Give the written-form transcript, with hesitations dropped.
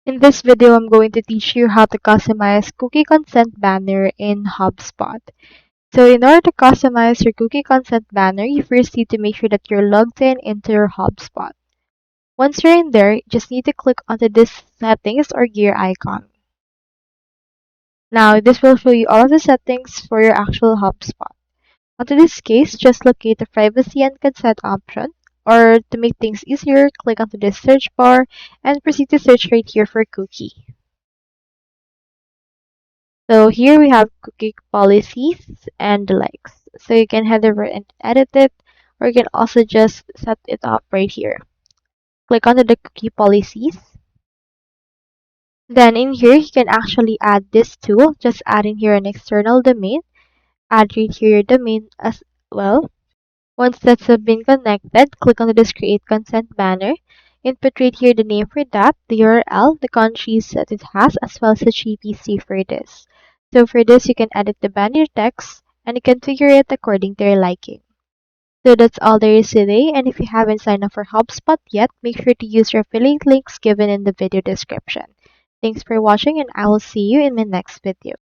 In this video, I'm going to teach you how to customize cookie consent banner in HubSpot. So in order to customize your cookie consent banner, you first need to make sure that you're logged in into your HubSpot. Once you're in there, you just need to click onto this settings or gear icon. Now, this will show you all of the settings for your actual HubSpot. Onto this case, just locate the privacy and consent option, or to make things easier, click onto this search bar and proceed to search right here for cookie. So here we have cookie policies and the likes. So you can head over and edit it, or you can also just set it up right here. Click on the cookie policies. Then in here, you can actually add this tool. Just add in here an external domain. Add right here your domain as well. Once that's been connected, click on this create consent banner. Input right here the name for that, the URL, the countries that it has, as well as the GPC for this. So for this, you can edit the banner text and you can configure it according to your liking. So that's all there is today, and if you haven't signed up for HubSpot yet, make sure to use your affiliate links given in the video description. Thanks for watching, and I will see you in my next video.